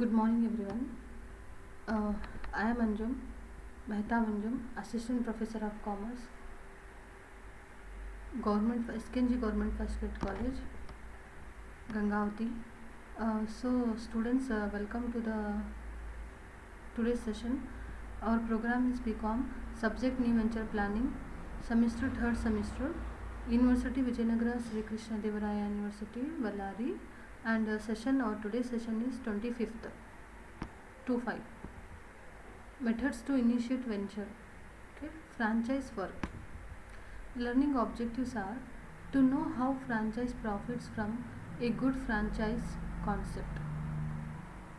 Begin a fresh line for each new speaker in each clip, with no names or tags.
Good morning, everyone. Uh, I am Anjum, Mehta Anjum, Assistant Professor of Commerce, Government SKNG Government First Grade College, Gangavati. Students, welcome to the today's session. Our program is BCom, Subject New Venture Planning, Semester Third Semester, University Vijayanagara Sri Krishna Devaraya University, Ballari, and today's session is 25th to 5. Methods to initiate venture. Okay, franchise work. Learning objectives are to know how franchise profits from a good franchise concept.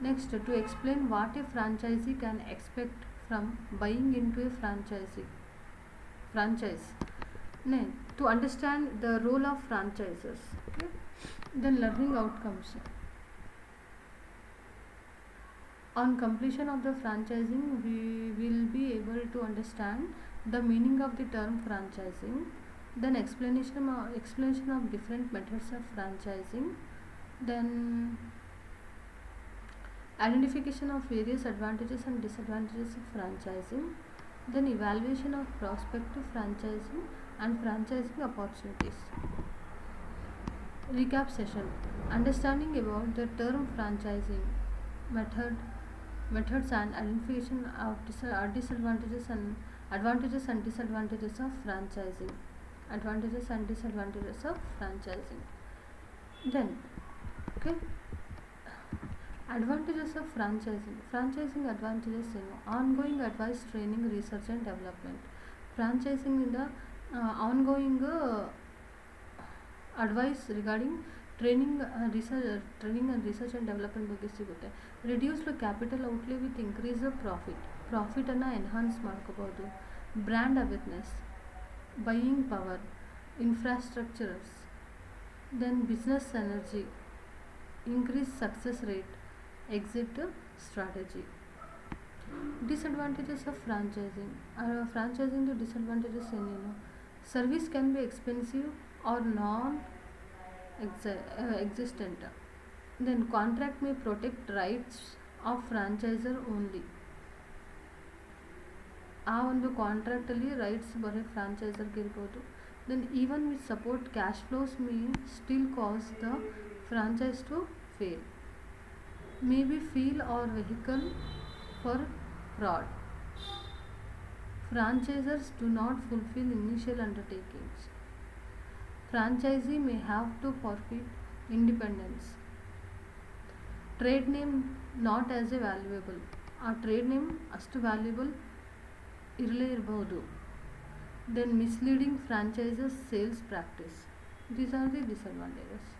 Next, to explain what a franchisee can expect from buying into a franchise. Then, to understand the role of franchises. Okay. Then learning outcomes. On completion of the franchising, we will be able to understand the meaning of the term franchising, then explanation of different methods of franchising, then identification of various advantages and disadvantages of franchising, then evaluation of prospective franchising and franchising opportunities. Recap session. Understanding about the term franchising, methods and identification of disadvantages and advantages and disadvantages of franchising. Then, okay, advantages of franchising advantages, ongoing advice, training, research and development. Franchising in the ongoing advice regarding training and research and development ಬಗ್ಗೆ ಸಿಗುತ್ತೆ. Reduced capital outlay with increase ಪ್ರಾಫಿಟನ್ನು enhance ಮಾಡ್ಕೋಬೋದು. Brand awareness, buying power, infrastructures, then business energy, increase success rate, exit strategy. Disadvantages of franchising disadvantages ಏನೇನು? Service can be expensive or non existent. Then contract may protect rights of franchisor only. ಆ ಒಂದು ಕಾಂಟ್ರಾಕ್ಟಲ್ಲಿ rights ಬರೀ ಫ್ರಾಂಚೈಸರ್ಗೆ ಇರ್ಬೋದು. Then even with support cash flows may still cause the franchise to fail. May be feel are vehicle for fraud. Franchisors do not fulfill initial undertakings. Franchisee may have to forfeit independence. Trade name not as a valuable. ಆ trade name ಅಷ್ಟು valuable ಇರಲೇ ಇರಬಹುದು. Then misleading franchises sales practice. These are the disadvantages.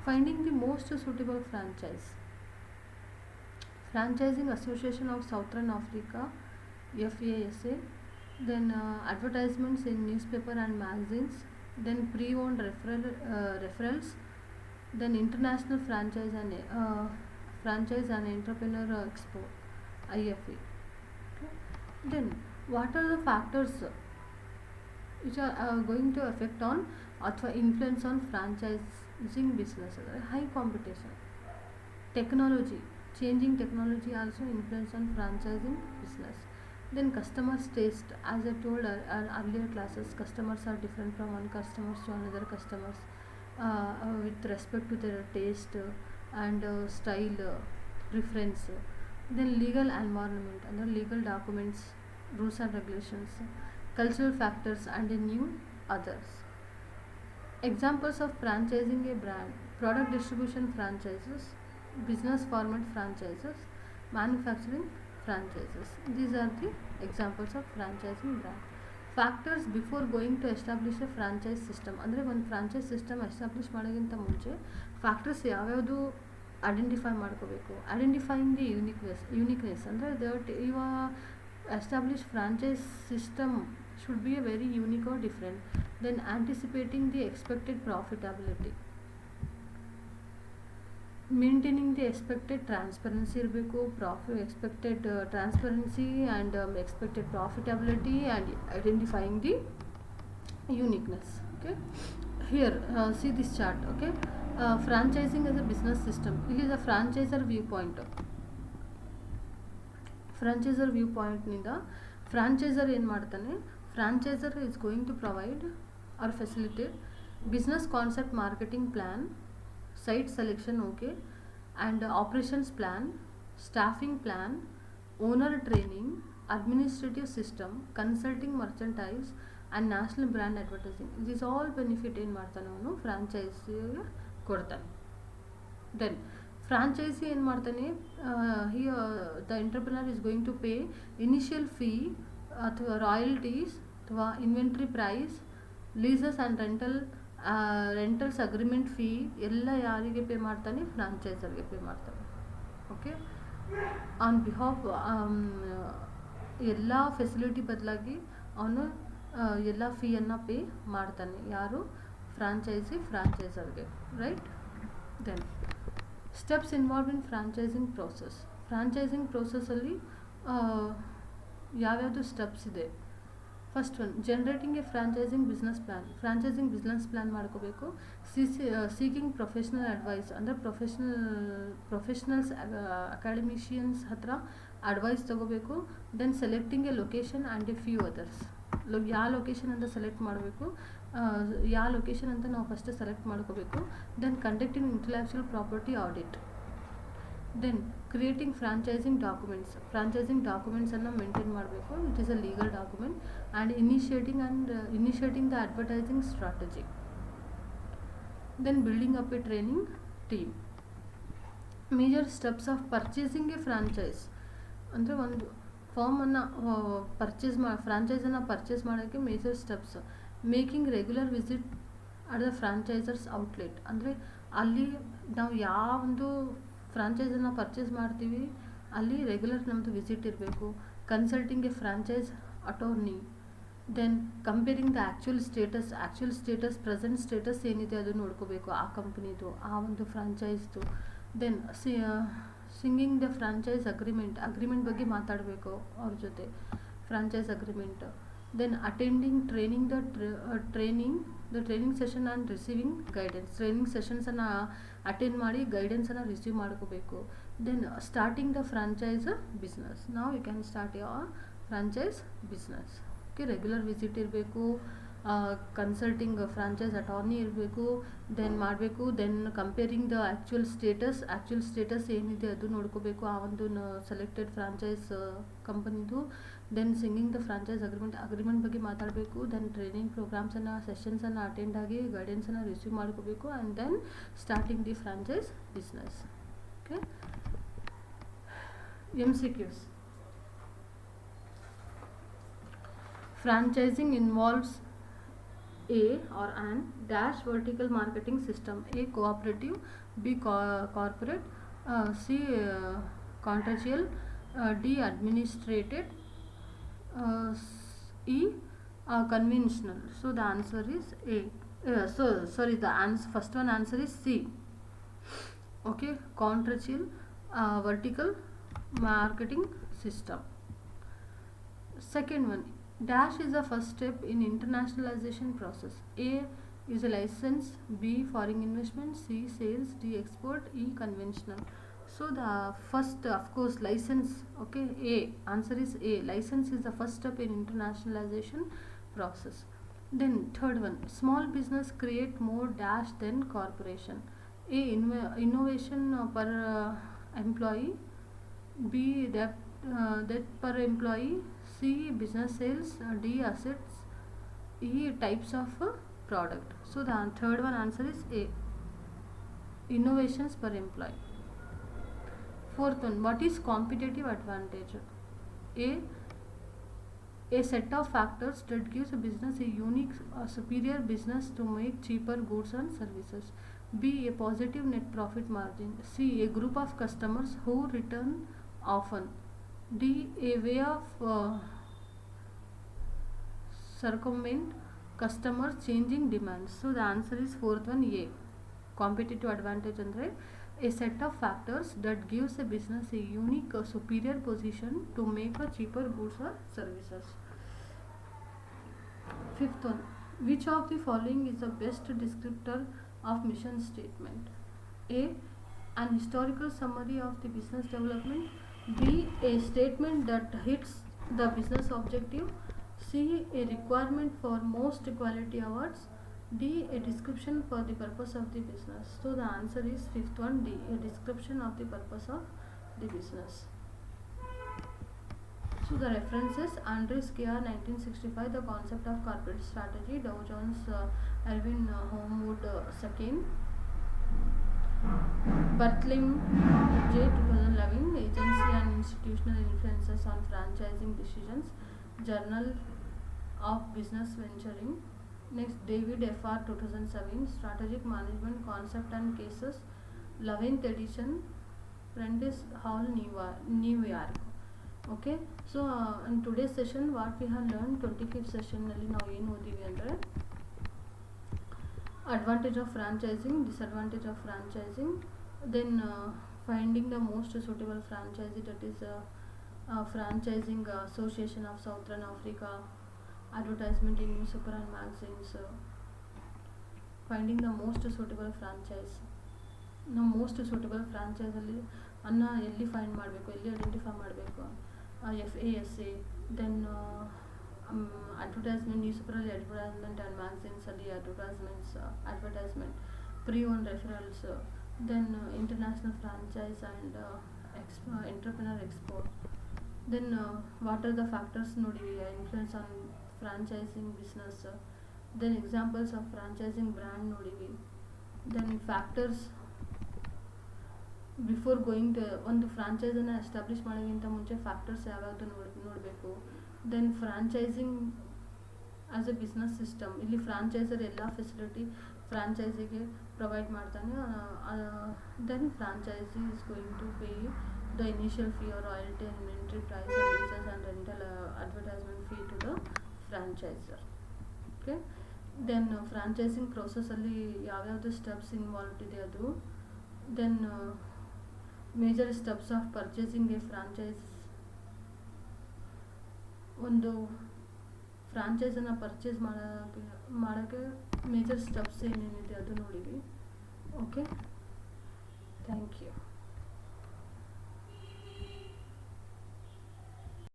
Finding the most suitable franchise. Franchising association of southern Africa, FASA. Then advertisements in newspaper and magazines. Then pre-owned referrals, then international franchise and entrepreneur expo, IFE. Okay. Then what are the factors which are going to affect on or influence on franchising business? High competition, changing technology also influence on franchising business. Then customers taste, as I told earlier classes, customers are different from one customers to another customers with respect to their taste and style preference. Then legal environment, and the legal documents, rules and regulations, cultural factors and new others. Examples of franchising a brand: product distribution franchises, business format franchises, manufacturing franchises. These are the examples of franchising brand. Factors before going to establish a franchise system. ಅಂದರೆ ಒಂದು franchise system establish ಮಾಡೋಕ್ಕಿಂತ ಮುಂಚೆ factors ಯಾವ್ಯಾವುದು identify ಮಾಡ್ಕೋಬೇಕು. Identifying the uniqueness ಅಂದರೆ ಇವ establish franchise system should be a very unique or different. Then anticipating the expected profitability. Maintaining the expected transparency ಇರಬೇಕು. Expected transparency and expected profitability and identifying the uniqueness. Okay, here see this chart. Okay, franchising as a business system. It is a franchisor viewpoint. Franchisor view ಪಾಯಿಂಟ್ನಿಂದ franchisor ಏನು ಮಾಡ್ತಾನೆ, franchisor is going to provide or facilitate business concept marketing plan, site selection, okay, and operations plan, staffing plan, owner training, administrative system, consulting, merchandise and national brand advertising. This all benefit ಏನು ಮಾಡ್ತಾನೆ ಅವನು ಫ್ರಾಂಚೈಸಿಗೆ ಕೊಡ್ತಾನೆ. Then franchisee ಏನು ಮಾಡ್ತಾನೆ, the entrepreneur is going to pay initial fee ಅಥವಾ royalties ಅಥವಾ inventory price, leases and rentals agreement fee ಎಲ್ಲ ಯಾರಿಗೆ ಪೇ ಮಾಡ್ತಾನೆ, ಫ್ರಾಂಚೈಸರ್ಗೆ ಪೇ ಮಾಡ್ತಾನೆ. ಓಕೆ, ಆನ್ ಬಿಹಾಫ್ ಎಲ್ಲ ಫೆಸಿಲಿಟಿ ಬದಲಾಗಿ ಅವನು ಎಲ್ಲ ಫೀಯನ್ನು ಪೇ ಮಾಡ್ತಾನೆ. ಯಾರು, ಫ್ರಾಂಚೈಸರ್ಗೆ, right. Then steps involve in franchising process. Franchising ಪ್ರೋಸೆಸ್ಸಲ್ಲಿ ಯಾವ್ಯಾವುದು ಸ್ಟೆಪ್ಸ್ ಇದೆ. First one, generating a franchising business plan. Franchising business plan ಮಾಡ್ಕೋಬೇಕು. ಸೀಕಿಂಗ್ ಪ್ರೊಫೆಷ್ನಲ್ ಅಡ್ವೈಸ್, ಅಂದರೆ ಪ್ರೊಫೆಷ್ನಲ್ಸ್ ಅಕಾಡೆಮಿಷಿಯನ್ಸ್ ಹತ್ರ ಅಡ್ವೈಸ್ ತೊಗೋಬೇಕು. Then selecting a location and a few others. ಯಾವ location ಅಂತ select ಮಾಡಬೇಕು, ಯಾವ ಲೊಕೇಶನ್ ಅಂತ ನಾವು ಫಸ್ಟ್ ಸೆಲೆಕ್ಟ್ ಮಾಡ್ಕೋಬೇಕು. Then conducting intellectual property audit. Then creating franchising documents. Franchising ಡಾಕ್ಯುಮೆಂಟ್ಸನ್ನು ಮೇಂಟೈನ್ ಮಾಡಬೇಕು. It is a legal document. And initiating the advertising strategy. Then building up a training team. Major steps of purchasing a franchise ಅಂದರೆ ಒಂದು ಫಾರ್ಮನ್ನು ಫ್ರಾಂಚೈಸನ್ನು purchase ಮಾಡೋಕ್ಕೆ major steps. Making regular visit at the franchisor's outlet. ಅಂದರೆ ಅಲ್ಲಿ ನಾವು ಯಾವೊಂದು ಫ್ರಾಂಚೈಸನ್ನು purchase ಮಾಡ್ತೀವಿ ಅಲ್ಲಿ ರೆಗ್ಯುಲರ್ ನಮ್ಮದು ವಿಸಿಟ್ ಇರಬೇಕು. Consulting a franchise attorney. Then comparing the actual status present status ಏನಿದೆ ಅದು ನೋಡ್ಕೋಬೇಕು ಆ ಕಂಪ್ನಿದು, ಆ ಒಂದು ಫ್ರಾಂಚೈಸ್ದು. Then singing the franchise agreement ಬಗ್ಗೆ ಮಾತಾಡಬೇಕು ಅವ್ರ ಜೊತೆ, franchise agreement. Then attending training session and receiving guidance. Training ಸೆಷನ್ಸನ್ನು ಅಟೆಂಡ್ ಮಾಡಿ ಗೈಡೆನ್ಸನ್ನು ರಿಸೀವ್ ಮಾಡ್ಕೋಬೇಕು. Then starting the franchise business. ನಾವು you can start your franchise business. Okay, regular visit ಇರಬೇಕು, ಕನ್ಸಲ್ಟಿಂಗ್ ಫ್ರಾಂಚೈಸ್ ಅಟಾರ್ನಿ ಇರಬೇಕು, ದೆನ್ ಮಾಡಬೇಕು. Then comparing the actual status ಏನಿದೆ ಅದು ನೋಡ್ಕೋಬೇಕು ಆ ಒಂದು ಸೆಲೆಕ್ಟೆಡ್ ಫ್ರಾಂಚೈಸ್ ಕಂಪನಿದು. Then singing the franchise agreement ಬಗ್ಗೆ ಮಾತಾಡಬೇಕು. ದೆನ್ ಟ್ರೈನಿಂಗ್ ಪ್ರೋಗ್ರಾಮ್ಸನ್ನು ಸೆಷನ್ಸನ್ನು ಅಟೆಂಡ್ ಆಗಿ ಗೈಡೆನ್ಸನ್ನು ರಿಸೀವ್ ಮಾಡ್ಕೋಬೇಕು. And then starting the franchise business. Okay, MCQs. Franchising involves A or an dash vertical marketing system. A, cooperative. B, corporate. C, contractual. D, administrated. E, conventional. So the answer is A. First one answer is C. Okay, contractual, vertical marketing system. Second one, dash is the first step in internationalization process. A is a license, B foreign investment, C sales, D export, E conventional. So the first, of course, license. Okay, A, answer is A. License is the first step in internationalization process. Then third one, small business create more dash than corporation. A, innovation per employee. B, that per employee. C, business sales. D, assets. E, types of product. So the third one answer is A, innovations per employee. Fourth one, what is competitive advantage? A set of factors that gives a business a unique superior business to make cheaper goods and services. B, a positive net profit margin. C, a group of customers who return often. D, a way of circumvent customers changing demands. So the answer is fourth one, A. Competitive advantage andre a set of factors that gives a business a unique or superior position to make a cheaper goods or services. Fifth one, which of the following is the best descriptor of mission statement? A, an historical summary of the business development. B. A statement that hits the business objective. C. A requirement for most quality awards. D. A description for the purpose of the business. So the answer is fifth one, D. A description of the purpose of the business. So the references: Andres Kia 1965, The Concept of Corporate Strategy, Dow Jones, Erwin Homewood II, Bertlim J 2011, Agency and Institutional Influences on Franchising Decisions, Journal of Business Venturing. Next, David F.R. 2007, Strategic Management Concept and Cases, 11th edition, Prentice Hall, New York. Okay, so in today's session what we have learned, 25th session ನಲ್ಲಿ ನಾವು ಏನು ಓದಿವಿ ಅಂದರೆ advantage of franchising, disadvantage of franchising, then finding the most suitable franchisee, that is franchising association of Southern Africa, advertisement in newspaper and magazines, finding the most suitable franchise. ನಾವು most suitable ಫ್ರಾಂಚೈಸಲ್ಲಿ ಅನ್ನ ಎಲ್ಲಿ find ಮಾಡಬೇಕು, ಎಲ್ಲಿ identify ಮಾಡಬೇಕು, FASA, then advertisement, news ಪೇಪರಲ್ಲಿ advertisement and ಮ್ಯಾಗಝೀನ್ಸಲ್ಲಿ advertisement, pre own referrals, then international franchise and entrepreneur export, then what are the factors ನೋಡಿವಿ influence on franchising business, then examples of franchising brand ನೋಡಿವಿ, then factors before going to ಒಂದು ಫ್ರಾಂಚೈಸನ್ನು establish ಮಾಡೋಕ್ಕಿಂತ ಮುಂಚೆ factors ಯಾವ್ಯಾವುದು ನೋಡಬೇಕು, then franchising as a business system, ಇಲ್ಲಿ franchisor ಎಲ್ಲ ಫೆಸಿಲಿಟಿ ಫ್ರಾಂಚೈಸಿಗೆ ಪ್ರೊವೈಡ್ ಮಾಡ್ತಾನೆ, then franchisee is going to pay the initial fee or royalty and inventory price and leases and rental advertisement fee to the franchisor. Okay, then franchising ಪ್ರೋಸೆಸ್ಸಲ್ಲಿ ಯಾವ್ಯಾವುದು steps involved ಇದೆ ಅದು, then major steps of purchasing a franchise, ಒಂದು ಫ್ರಾಂಚೈಸನ್ನು purchase ಮಾಡೋಕ್ಕೆ major steps ಏನೇನಿದೆ ಅದು ನೋಡಿವಿ. Okay, thank you.